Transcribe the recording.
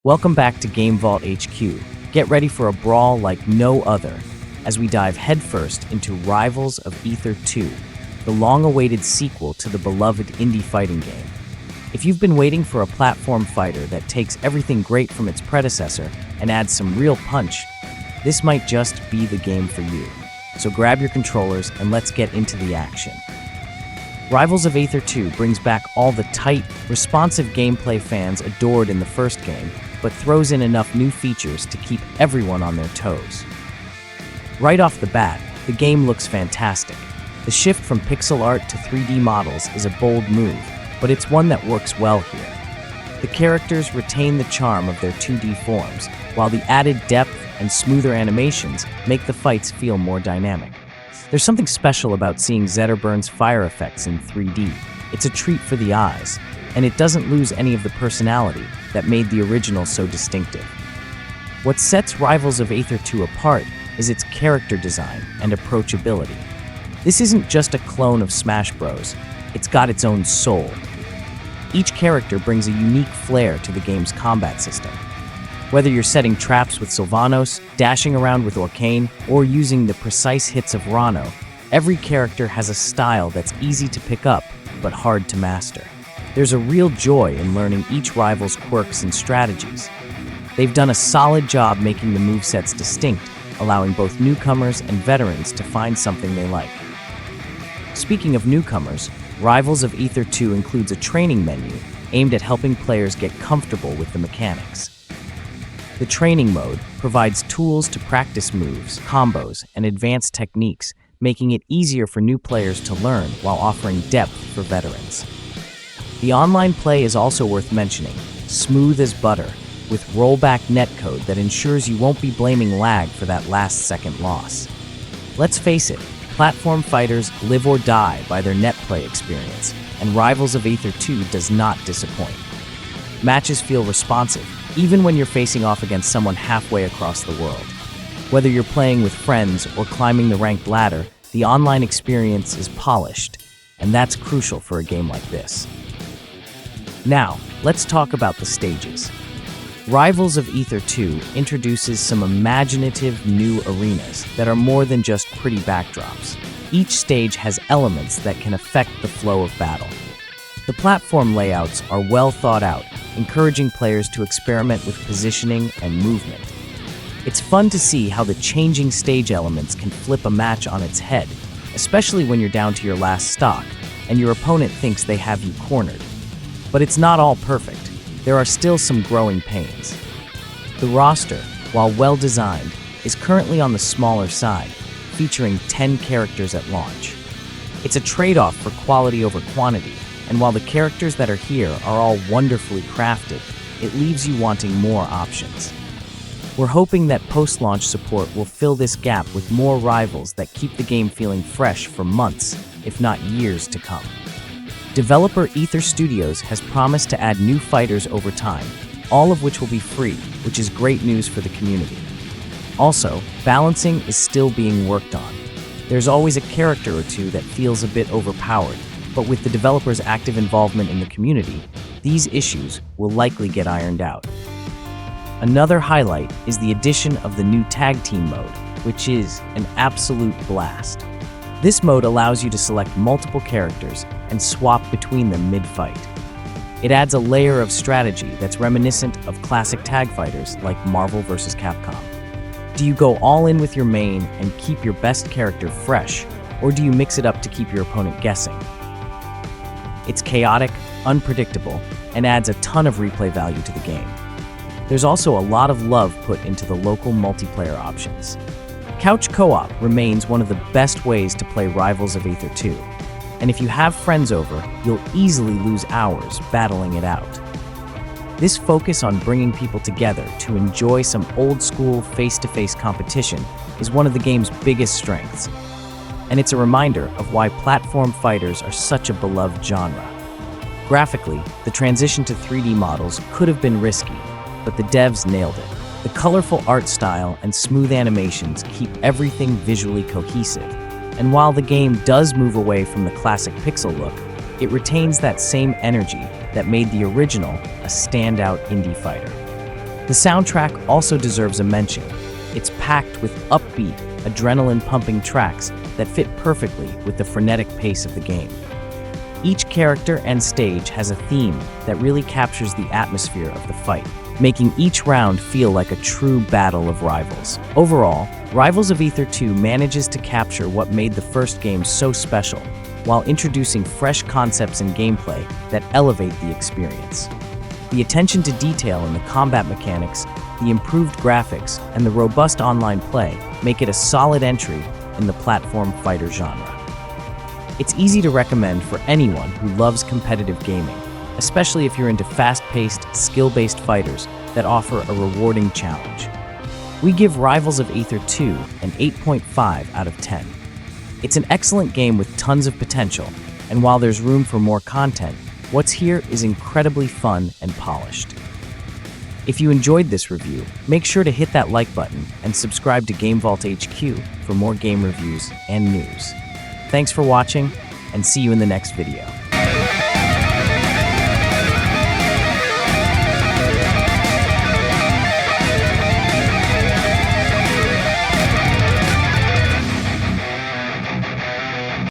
Welcome back to GameVault HQ. Get ready for a brawl like no other as we dive headfirst into Rivals of Aether II, the long-awaited sequel to the beloved indie fighting game. If you've been waiting for a platform fighter that takes everything great from its predecessor and adds some real punch, this might just be the game for you. So grab your controllers and let's get into the action. Rivals of Aether II brings back all the tight, responsive gameplay fans adored in the first game, but throws in enough new features to keep everyone on their toes. Right off the bat, the game looks fantastic. The shift from pixel art to 3D models is a bold move, but it's one that works well here. The characters retain the charm of their 2D forms, while the added depth and smoother animations make the fights feel more dynamic. There's something special about seeing Zetterburn's fire effects in 3D. It's a treat for the eyes, and it doesn't lose any of the personality that made the original so distinctive. What sets Rivals of Aether II apart is its character design and approachability. This isn't just a clone of Smash Bros., it's got its own soul. Each character brings a unique flair to the game's combat system. Whether you're setting traps with Sylvanos, dashing around with Orcane, or using the precise hits of Rano, every character has a style that's easy to pick up, but hard to master. There's a real joy in learning each rival's quirks and strategies. They've done a solid job making the movesets distinct, allowing both newcomers and veterans to find something they like. Speaking of newcomers, Rivals of Aether II includes a training menu aimed at helping players get comfortable with the mechanics. The training mode provides tools to practice moves, combos, and advanced techniques, making it easier for new players to learn while offering depth for veterans. The online play is also worth mentioning, smooth as butter, with rollback netcode that ensures you won't be blaming lag for that last-second loss. Let's face it, platform fighters live or die by their net play experience, and Rivals of Aether II does not disappoint. Matches feel responsive, even when you're facing off against someone halfway across the world. Whether you're playing with friends or climbing the ranked ladder, the online experience is polished, and that's crucial for a game like this. Now, let's talk about the stages. Rivals of Aether II introduces some imaginative new arenas that are more than just pretty backdrops. Each stage has elements that can affect the flow of battle. The platform layouts are well thought out, encouraging players to experiment with positioning and movement. It's fun to see how the changing stage elements can flip a match on its head, especially when you're down to your last stock and your opponent thinks they have you cornered. But it's not all perfect. There are still some growing pains. The roster, while well designed, is currently on the smaller side, featuring 10 characters at launch. It's a trade-off for quality over quantity, and while the characters that are here are all wonderfully crafted, it leaves you wanting more options. We're hoping that post-launch support will fill this gap with more rivals that keep the game feeling fresh for months, if not years to come. Developer Aether Studios has promised to add new fighters over time, all of which will be free, which is great news for the community. Also, balancing is still being worked on. There's always a character or two that feels a bit overpowered, but with the developers' active involvement in the community, these issues will likely get ironed out. Another highlight is the addition of the new tag team mode, which is an absolute blast. This mode allows you to select multiple characters and swap between them mid-fight. It adds a layer of strategy that's reminiscent of classic tag fighters like Marvel vs. Capcom. Do you go all in with your main and keep your best character fresh, or do you mix it up to keep your opponent guessing? It's chaotic, unpredictable, and adds a ton of replay value to the game. There's also a lot of love put into the local multiplayer options. Couch co-op remains one of the best ways to play Rivals of Aether II, and if you have friends over, you'll easily lose hours battling it out. This focus on bringing people together to enjoy some old-school face-to-face competition is one of the game's biggest strengths, and it's a reminder of why platform fighters are such a beloved genre. Graphically, the transition to 3D models could have been risky, but the devs nailed it. The colorful art style and smooth animations keep everything visually cohesive, and while the game does move away from the classic pixel look, it retains that same energy that made the original a standout indie fighter. The soundtrack also deserves a mention. It's packed with upbeat, adrenaline-pumping tracks that fit perfectly with the frenetic pace of the game. Each character and stage has a theme that really captures the atmosphere of the fight, making each round feel like a true battle of rivals. Overall, Rivals of Aether II manages to capture what made the first game so special, while introducing fresh concepts and gameplay that elevate the experience. The attention to detail in the combat mechanics, the improved graphics, and the robust online play make it a solid entry in the platform fighter genre. It's easy to recommend for anyone who loves competitive gaming, especially if you're into fast-paced, skill-based fighters that offer a rewarding challenge. We give Rivals of Aether II an 8.5 out of 10. It's an excellent game with tons of potential, and while there's room for more content, what's here is incredibly fun and polished. If you enjoyed this review, make sure to hit that like button and subscribe to GameVault HQ for more game reviews and news. Thanks for watching, and see you in the next video.